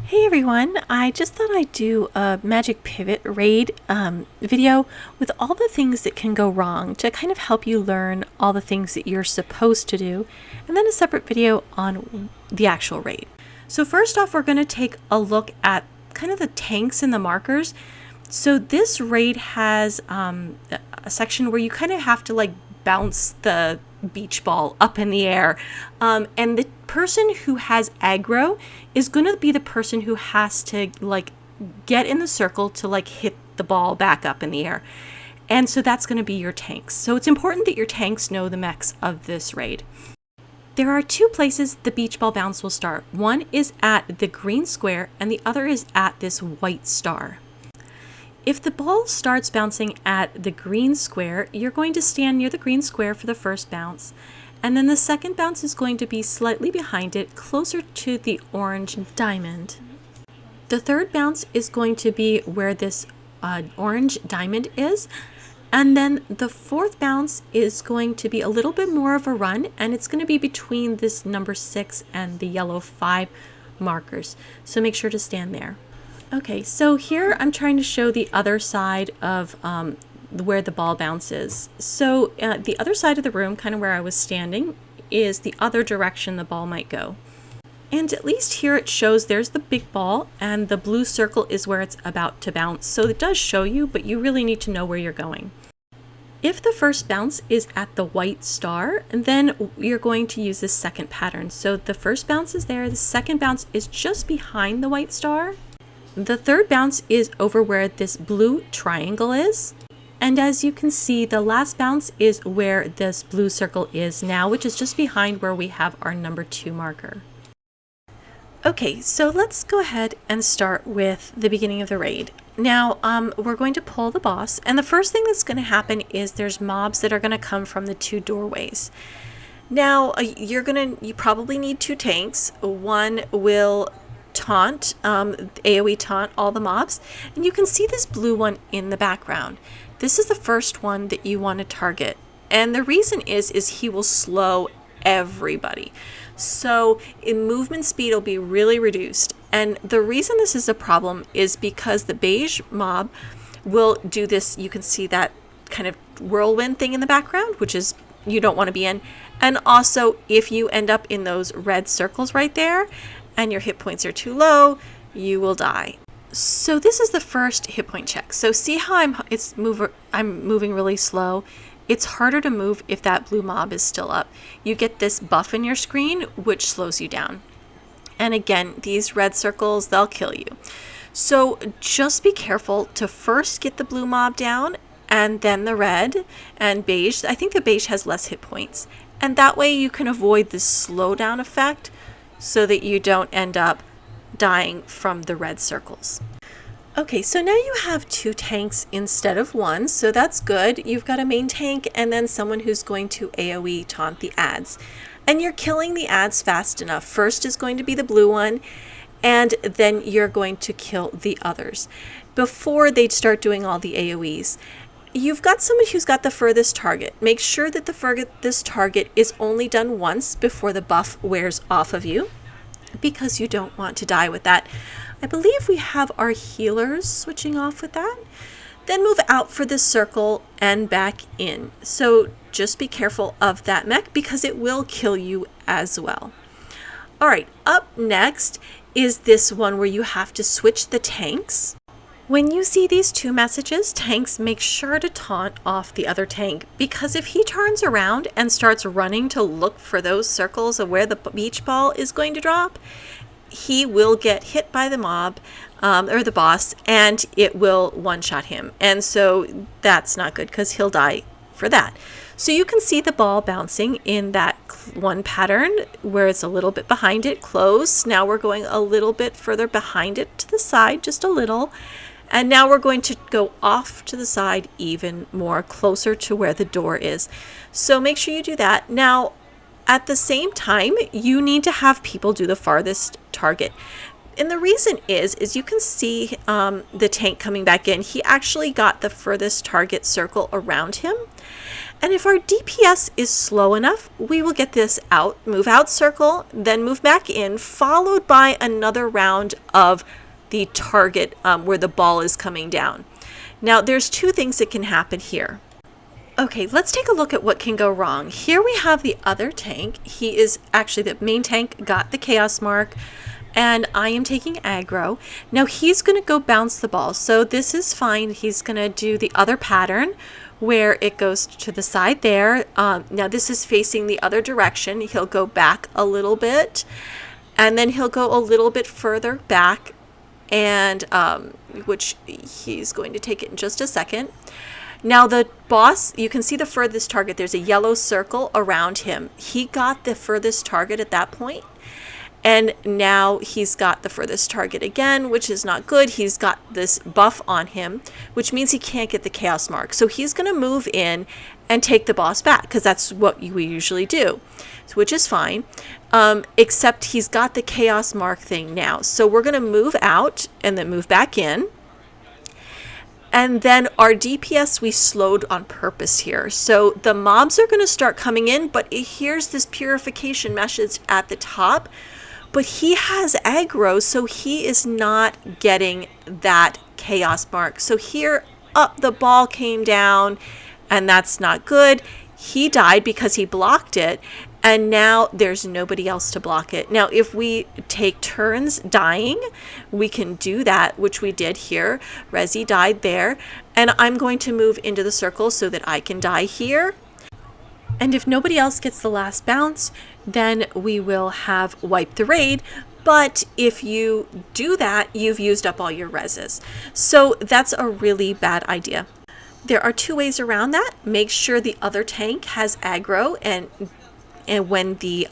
Hey everyone, I just thought I'd do a Magic Pivot raid video with all the things that can go wrong to kind of help you learn all the things that you're supposed to do, and then a separate video on the actual raid. So first off, we're going to take a look at kind of the tanks and the markers. So this raid has a section where you kind of have to like bounce the beach ball up in the air, and the person who has aggro is going to be the person who has to like get in the circle to like hit the ball back up in the air, and so that's going to be your tanks. So it's important that your tanks know the mechs of this raid. There are two places the beach ball bounce will start. One is at the green square and the other is at this white star. If the ball starts bouncing at the green square, you're going to stand near the green square for the first bounce. And then the second bounce is going to be slightly behind it, closer to the orange diamond. The third bounce is going to be where this orange diamond is. And then the fourth bounce is going to be a little bit more of a run, and it's going to be between this number 6 and the yellow 5 markers. So make sure to stand there. Okay, so here I'm trying to show the other side of where the ball bounces. So the other side of the room, kind of where I was standing, is the other direction the ball might go. And at least here it shows there's the big ball and the blue circle is where it's about to bounce. So it does show you, but you really need to know where you're going. If the first bounce is at the white star, then you're going to use this second pattern. So the first bounce is there, the second bounce is just behind the white star. The third bounce is over where this blue triangle is. And as you can see, the last bounce is where this blue circle is now, which is just behind where we have our number 2 marker. Okay, so let's go ahead and start with the beginning of the raid. Now, we're going to pull the boss, and the first thing that's going to happen is there's mobs that are going to come from the 2 doorways. Now, you probably need 2 tanks. One will taunt, AoE taunt all the mobs, and you can see this blue one in the background. This is the first one that you want to target, and the reason is he will slow everybody. So in movement speed will be really reduced, and the reason this is a problem is because the beige mob will do this. You can see that kind of whirlwind thing in the background, which is you don't want to be in, and also if you end up in those red circles right there and your hit points are too low, you will die. So this is the first hit point check. So see how I'm moving really slow. It's harder to move if that blue mob is still up. You get this buff in your screen, which slows you down. And again, these red circles, they'll kill you. So just be careful to first get the blue mob down and then the red and beige. I think the beige has less hit points. And that way you can avoid this slowdown effect so that you don't end up dying from the red circles. Okay, so now you have 2 tanks instead of 1, so that's good. You've got a main tank and then someone who's going to AoE taunt the ads. And you're killing the ads fast enough. First is going to be the blue one, and then you're going to kill the others before they start doing all the AoEs. You've got someone who's got the furthest target. Make sure that the furthest target is only done once before the buff wears off of you, because you don't want to die with that. I believe we have our healers switching off with that. Then move out for this circle and back in. So just be careful of that mech because it will kill you as well. All right, up next is this one where you have to switch the tanks. When you see these 2 messages, tanks, make sure to taunt off the other tank, because if he turns around and starts running to look for those circles of where the beach ball is going to drop, he will get hit by the mob or the boss, and it will one-shot him. And so that's not good because he'll die for that. So you can see the ball bouncing in that one pattern where it's a little bit behind it, close. Now we're going a little bit further behind it to the side, just a little. And now we're going to go off to the side even more, closer to where the door is. So make sure you do that. Now, at the same time, you need to have people do the farthest target. And the reason is you can see the tank coming back in. He actually got the furthest target circle around him. And if our DPS is slow enough, we will get this out, move out circle, then move back in, followed by another round of the target where the ball is coming down. Now, there's two things that can happen here. Okay, let's take a look at what can go wrong. Here we have the other tank. He is actually, the main tank got the chaos mark, and I am taking aggro. Now he's going to go bounce the ball, so this is fine. He's going to do the other pattern where it goes to the side there. Now this is facing the other direction. He'll go back a little bit, and then he'll go a little bit further back, and which he's going to take it in just a second. Now the boss, you can see the furthest target. There's a yellow circle around him. He got the furthest target at that point. And now he's got the furthest target again, which is not good. He's got this buff on him, which means he can't get the chaos mark. So he's going to move in and take the boss back, because that's what we usually do, which is fine. Except he's got the chaos mark thing now. So we're going to move out and then move back in. And then our DPS, we slowed on purpose here. So the mobs are going to start coming in, but here's this purification message at the top. But he has aggro, so he is not getting that chaos mark. So here, the ball came down, and that's not good. He died because he blocked it, and now there's nobody else to block it. Now, if we take turns dying, we can do that, which we did here. Rezi died there, and I'm going to move into the circle so that I can die here. And if nobody else gets the last bounce, then we will have wiped the raid. But if you do that, you've used up all your reses. So that's a really bad idea. There are two ways around that. Make sure the other tank has aggro, and when the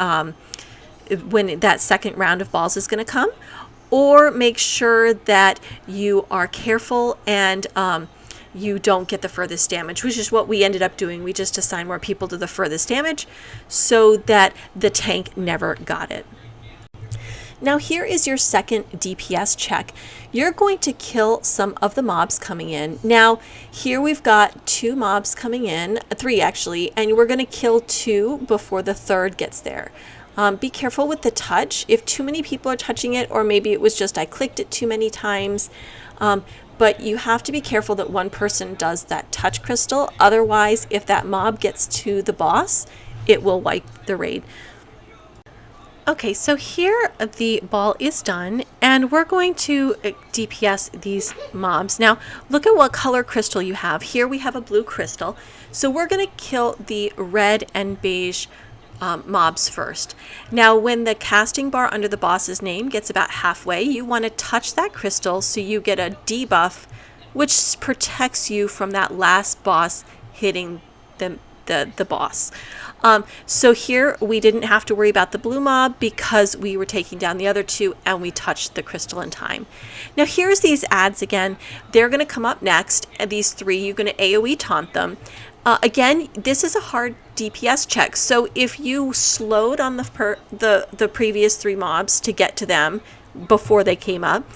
when that second round of balls is going to come, or make sure that you are careful and you don't get the furthest damage, which is what we ended up doing. We just assigned more people to the furthest damage so that the tank never got it. Now here is your second DPS check. You're going to kill some of the mobs coming in. Now here we've got 2 mobs coming in, 3 actually, and we're going to kill 2 before the third gets there. Be careful with the touch. If too many people are touching it, or maybe it was just I clicked it too many times, but you have to be careful that one person does that touch crystal. Otherwise, if that mob gets to the boss, it will wipe the raid. Okay, so here the ball is done, and we're going to DPS these mobs. Now, look at what color crystal you have. Here we have a blue crystal. So we're going to kill the red and beige mobs first. Now, when the casting bar under the boss's name gets about halfway, you want to touch that crystal so you get a debuff, which protects you from that last boss hitting the boss. So here we didn't have to worry about the blue mob because we were taking down the other 2 and we touched the crystal in time. Now here's these ads again. They're going to come up next, and these 3, you're going to AoE taunt them. Again, this is a hard DPS check. So if you slowed on the previous 3 mobs to get to them before they came up,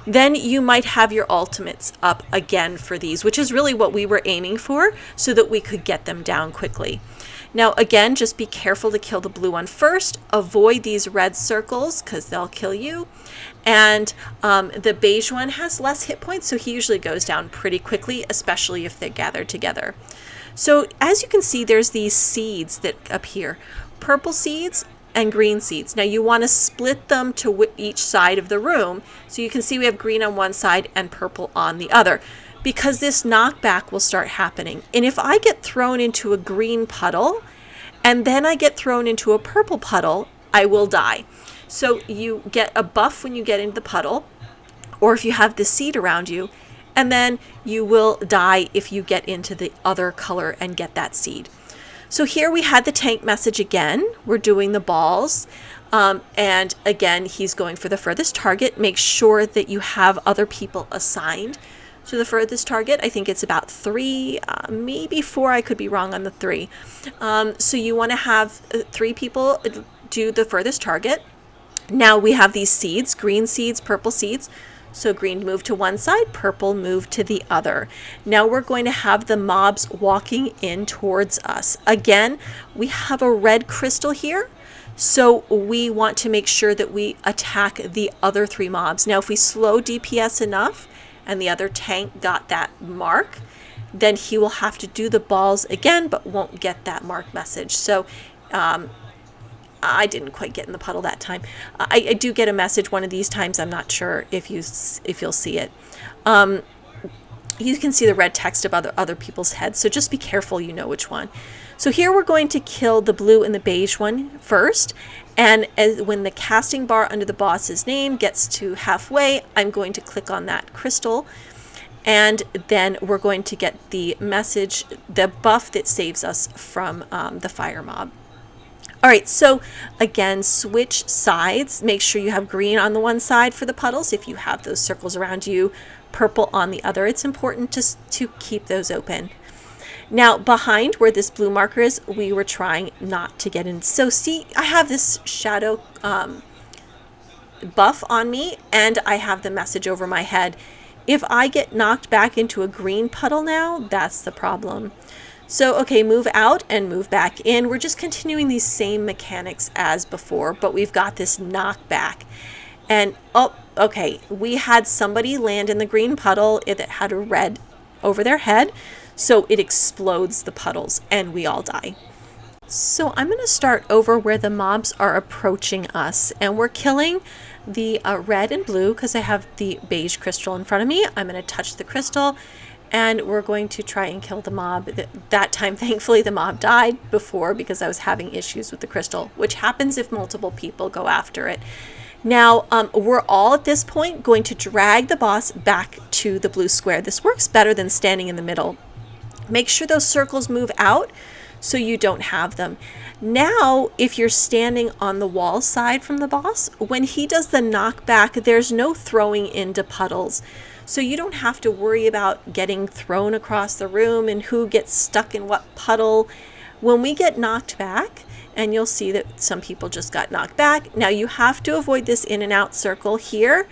then you might have your ultimates up again for these, which is really what we were aiming for, so that we could get them down quickly. Now again, just be careful to kill the blue one first. Avoid these red circles because they'll kill you. And the beige one has less hit points, so he usually goes down pretty quickly, especially if they're gathered together. So as you can see, there's these seeds that appear. Purple seeds and green seeds. Now you want to split them to each side of the room. So you can see we have green on one side and purple on the other, because this knockback will start happening. And if I get thrown into a green puddle and then I get thrown into a purple puddle, I will die. So you get a buff when you get into the puddle, or if you have the seed around you, and then you will die if you get into the other color and get that seed. So here we had the tank message again. We're doing the balls. And again, he's going for the furthest target. Make sure that you have other people assigned to the furthest target. I think it's about 3, maybe 4. I could be wrong on the 3. So you want to have 3 people do the furthest target. Now we have these seeds, green seeds, purple seeds. So green moved to one side, purple moved to the other. Now we're going to have the mobs walking in towards us. Again, we have a red crystal here, so we want to make sure that we attack the other 3 mobs. Now if we slow DPS enough and the other tank got that mark, then he will have to do the balls again but won't get that mark message. So I didn't quite get in the puddle that time. I do get a message one of these times. I'm not sure if you'll see it. You can see the red text of other people's heads, so just be careful you know which one. So here we're going to kill the blue and the beige one first, and when the casting bar under the boss's name gets to halfway, I'm going to click on that crystal, and then we're going to get the message, the buff that saves us from the fire mob. All right, so again, switch sides. Make sure you have green on the one side for the puddles. If you have those circles around you, purple on the other. It's important to keep those open. Now, behind where this blue marker is, we were trying not to get in. So see, I have this shadow buff on me, and I have the message over my head. If I get knocked back into a green puddle now, that's the problem. So, okay, move out and move back in. We're just continuing these same mechanics as before, but we've got this knockback. And, oh, okay, we had somebody land in the green puddle that had a red over their head, so it explodes the puddles, and we all die. So I'm going to start over where the mobs are approaching us, and we're killing the red and blue because I have the beige crystal in front of me. I'm going to touch the crystal, and we're going to try and kill the mob. That time, thankfully, the mob died before because I was having issues with the crystal, which happens if multiple people go after it. Now, we're all at this point going to drag the boss back to the blue square. This works better than standing in the middle. Make sure those circles move out so you don't have them. Now, if you're standing on the wall side from the boss, when he does the knockback, there's no throwing into puddles. So you don't have to worry about getting thrown across the room and who gets stuck in what puddle. When we get knocked back, and you'll see that some people just got knocked back. Now you have to avoid this in and out circle here,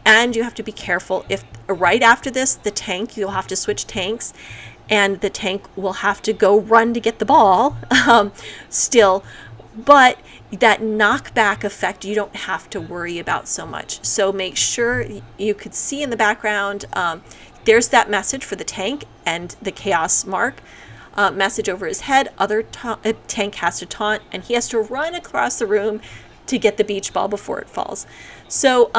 and you have to be careful. If right after this, the tank, you'll have to switch tanks, and the tank will have to go run to get the ball still. But that knockback effect, you don't have to worry about so much. So make sure you could see in the background, there's that message for the tank and the chaos mark message over his head. Other tank has to taunt, and he has to run across the room to get the beach ball before it falls. So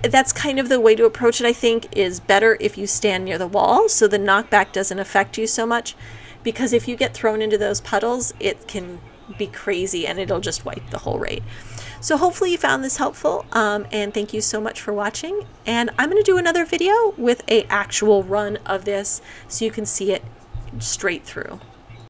that's kind of the way to approach it, I think, is better if you stand near the wall so the knockback doesn't affect you so much, because if you get thrown into those puddles, it can be crazy and it'll just wipe the whole raid. So hopefully you found this helpful, and thank you so much for watching. And I'm going to do another video with an actual run of this so you can see it straight through.